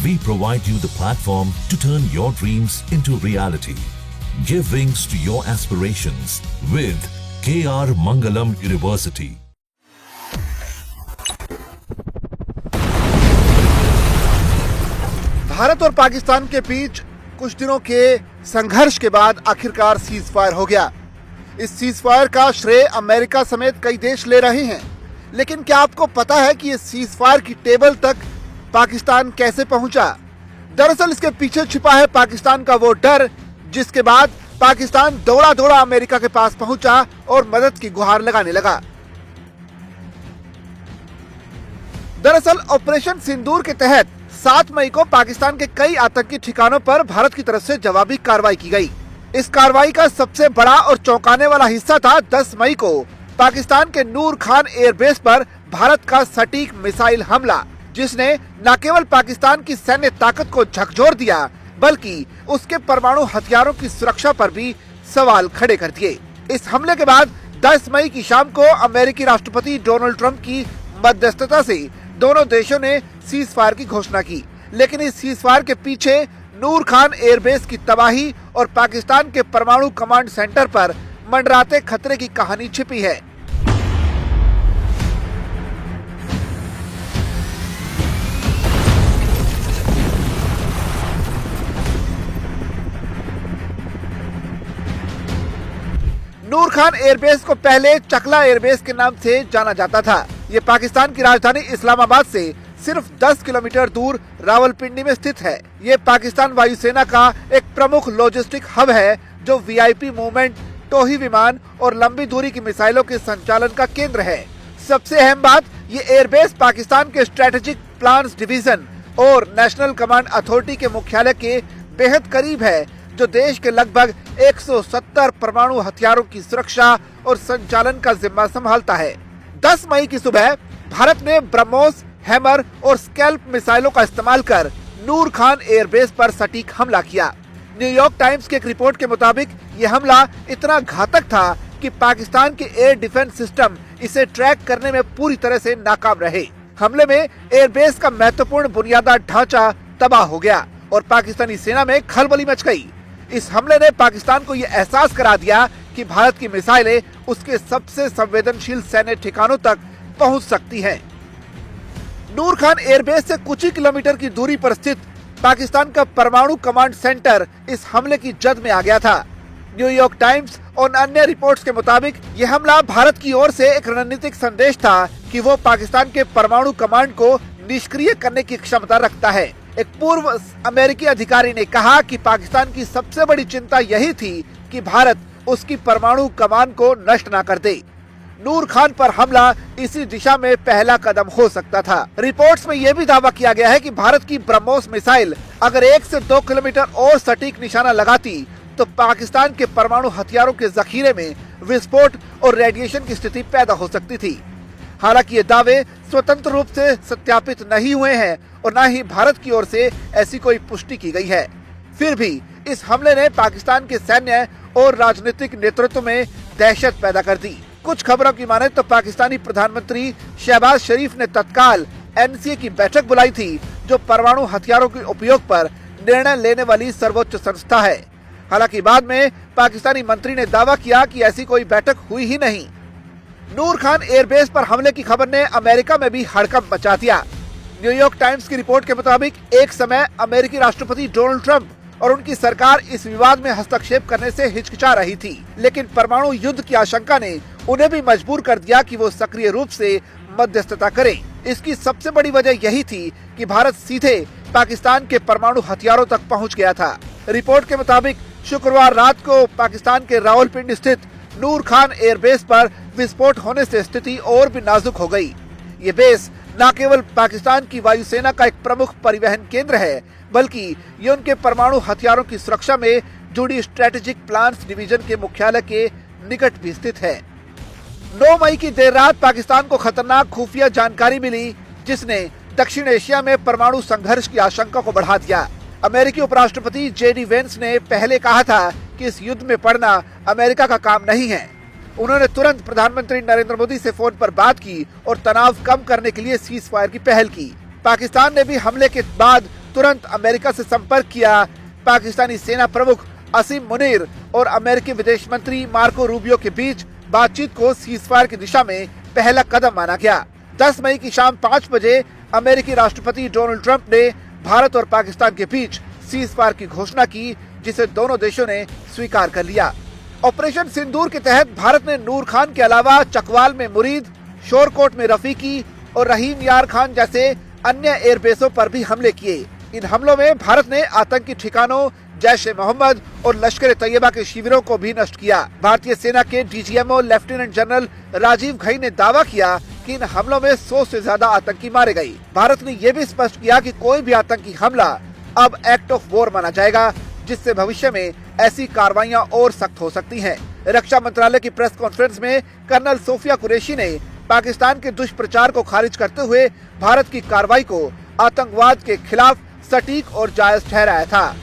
We provide you the platform to turn your dreams into reality. Give wings to your aspirations with KR Mangalam University. Bharat और पाकिस्तान के बीच कुछ दिनों के संघर्ष के बाद आखिरकार सीज फायर हो गया। इस सीज फायर का श्रेय अमेरिका समेत कई देश ले रहे हैं, लेकिन क्या आपको पता है कि इस सीज फायर की टेबल तक पाकिस्तान कैसे पहुंचा? दरअसल इसके पीछे छिपा है पाकिस्तान का वो डर जिसके बाद पाकिस्तान दौड़ा दौड़ा अमेरिका के पास पहुंचा और मदद की गुहार लगाने लगा। दरअसल ऑपरेशन सिंदूर के तहत 7 मई को पाकिस्तान के कई आतंकी ठिकानों पर भारत की तरफ से जवाबी कार्रवाई की गई। इस कार्रवाई का सबसे बड़ा और चौंकाने वाला हिस्सा था 10 मई को पाकिस्तान के नूर खान एयरबेस पर भारत का सटीक मिसाइल हमला, जिसने न केवल पाकिस्तान की सैन्य ताकत को झकझोर दिया बल्कि उसके परमाणु हथियारों की सुरक्षा पर भी सवाल खड़े कर दिए। इस हमले के बाद 10 मई की शाम को अमेरिकी राष्ट्रपति डोनाल्ड ट्रंप की मध्यस्थता से दोनों देशों ने सीज फायर की घोषणा की, लेकिन इस सीज फायर के पीछे नूर खान एयरबेस की तबाही और पाकिस्तान के परमाणु कमांड सेंटर पर मंडराते खतरे की कहानी छिपी है। नूर खान एयरबेस को पहले चकला एयरबेस के नाम से जाना जाता था। ये पाकिस्तान की राजधानी इस्लामाबाद से सिर्फ 10 किलोमीटर दूर रावलपिंडी में स्थित है। ये पाकिस्तान वायुसेना का एक प्रमुख लॉजिस्टिक हब है जो वीआईपी मूवमेंट, टोही विमान और लंबी दूरी की मिसाइलों के संचालन का केंद्र है। सबसे अहम बात, ये एयरबेस पाकिस्तान के स्ट्रेटेजिक प्लान्स डिवीजन और नेशनल कमांड अथॉरिटी के मुख्यालय के बेहद करीब है, जो देश के लगभग 170 परमाणु हथियारों की सुरक्षा और संचालन का जिम्मा संभालता है। 10 मई की सुबह भारत ने ब्रह्मोस, हैमर और स्कैल्प मिसाइलों का इस्तेमाल कर नूर खान एयरबेस पर सटीक हमला किया। न्यूयॉर्क टाइम्स की एक रिपोर्ट के मुताबिक यह हमला इतना घातक था कि पाकिस्तान के एयर डिफेंस सिस्टम इसे ट्रैक करने में पूरी तरह से नाकाम रहे। हमले में एयरबेस का महत्वपूर्ण बुनियादी ढांचा तबाह हो गया और पाकिस्तानी सेना में खलबली मच गई। इस हमले ने पाकिस्तान को यह एहसास करा दिया कि भारत की मिसाइलें उसके सबसे संवेदनशील सैन्य ठिकानों तक पहुंच सकती हैं। नूर खान एयरबेस से कुछ ही किलोमीटर की दूरी पर स्थित पाकिस्तान का परमाणु कमांड सेंटर इस हमले की जद में आ गया था। न्यूयॉर्क टाइम्स और अन्य रिपोर्ट्स के मुताबिक यह हमला भारत की ओर से एक रणनीतिक संदेश था कि वो पाकिस्तान के परमाणु कमांड को निष्क्रिय करने की क्षमता रखता है। एक पूर्व अमेरिकी अधिकारी ने कहा कि पाकिस्तान की सबसे बड़ी चिंता यही थी कि भारत उसकी परमाणु कमान को नष्ट न कर दे। नूर खान पर हमला इसी दिशा में पहला कदम हो सकता था। रिपोर्ट्स में यह भी दावा किया गया है कि भारत की ब्रह्मोस मिसाइल अगर 1 से 2 किलोमीटर और सटीक निशाना लगाती तो पाकिस्तान के परमाणु हथियारों के जखीरे में विस्फोट और रेडिएशन की स्थिति पैदा हो सकती थी। हालांकि ये दावे स्वतंत्र रूप से सत्यापित नहीं हुए हैं और न ही भारत की ओर से ऐसी कोई पुष्टि की गई है। फिर भी इस हमले ने पाकिस्तान के सैन्य और राजनीतिक नेतृत्व में दहशत पैदा कर दी। कुछ खबरों की माने तो पाकिस्तानी प्रधानमंत्री शहबाज शरीफ ने तत्काल एनसीए की बैठक बुलाई थी, जो परमाणु हथियारों के उपयोग पर निर्णय लेने वाली सर्वोच्च संस्था है। हालांकि बाद में पाकिस्तानी मंत्री ने दावा किया कि ऐसी कोई बैठक हुई ही नहीं। नूर खान एयरबेस पर हमले की खबर ने अमेरिका में भी हड़कंप मचा दिया। न्यूयॉर्क टाइम्स की रिपोर्ट के मुताबिक एक समय अमेरिकी राष्ट्रपति डोनाल्ड ट्रंप और उनकी सरकार इस विवाद में हस्तक्षेप करने से हिचकिचा रही थी, लेकिन परमाणु युद्ध की आशंका ने उन्हें भी मजबूर कर दिया कि वो सक्रिय रूप से मध्यस्थता करें। इसकी सबसे बड़ी वजह यही थी कि भारत सीधे पाकिस्तान के परमाणु हथियारों तक पहुंच गया था। रिपोर्ट के मुताबिक शुक्रवार रात को पाकिस्तान के रावलपिंडी स्थित नूर खान एयरबेस पर विस्फोट होने से स्थिति और भी नाजुक हो गई। ये बेस न केवल पाकिस्तान की वायुसेना का एक प्रमुख परिवहन केंद्र है, बल्कि ये उनके परमाणु हथियारों की सुरक्षा में जुड़ी स्ट्रेटेजिक प्लान्स डिवीजन के मुख्यालय के निकट भी स्थित है। 9 मई की देर रात पाकिस्तान को खतरनाक खुफिया जानकारी मिली, जिसने दक्षिण एशिया में परमाणु संघर्ष की आशंका को बढ़ा दिया। अमेरिकी उपराष्ट्रपति जेडी वेंस ने पहले कहा था कि इस युद्ध में पड़ना अमेरिका का काम नहीं है। उन्होंने तुरंत प्रधानमंत्री नरेंद्र मोदी से फोन पर बात की और तनाव कम करने के लिए सीज फायर की पहल की। पाकिस्तान ने भी हमले के बाद तुरंत अमेरिका से संपर्क किया। पाकिस्तानी सेना प्रमुख असीम मुनीर और अमेरिकी विदेश मंत्री मार्को रूबियो के बीच बातचीत को सीजफायर की दिशा में पहला कदम माना गया। 10 मई की शाम 5 बजे अमेरिकी राष्ट्रपति डोनाल्ड ट्रंप ने भारत और पाकिस्तान के बीच सीजफायर की घोषणा की, जिसे दोनों देशों ने स्वीकार कर लिया। ऑपरेशन सिंदूर के तहत भारत ने नूर खान के अलावा चकवाल में मुरीद, शोरकोट में रफीकी और रहीम यार खान जैसे अन्य एयरबेसों पर भी हमले किए। इन हमलों में भारत ने आतंकी ठिकानों, जैश-ए-मोहम्मद और लश्कर-ए-तैयबा के शिविरों को भी नष्ट किया। भारतीय सेना के DGMO lieutenant general Rajiv Ghai ने दावा किया कि इन हमलों में 100 से ज्यादा आतंकी मारे गए। भारत ने यह भी स्पष्ट किया कि कोई भी आतंकी हमला अब एक्ट ऑफ वॉर माना जाएगा, जिससे भविष्य में ऐसी कार्रवाइयां और सख्त हो सकती हैं। रक्षा मंत्रालय की प्रेस कॉन्फ्रेंस में कर्नल सोफिया कुरैशी ने पाकिस्तान के दुष्प्रचार को खारिज करते हुए भारत की कार्रवाई को आतंकवाद के खिलाफ सटीक और जायज ठहराया था।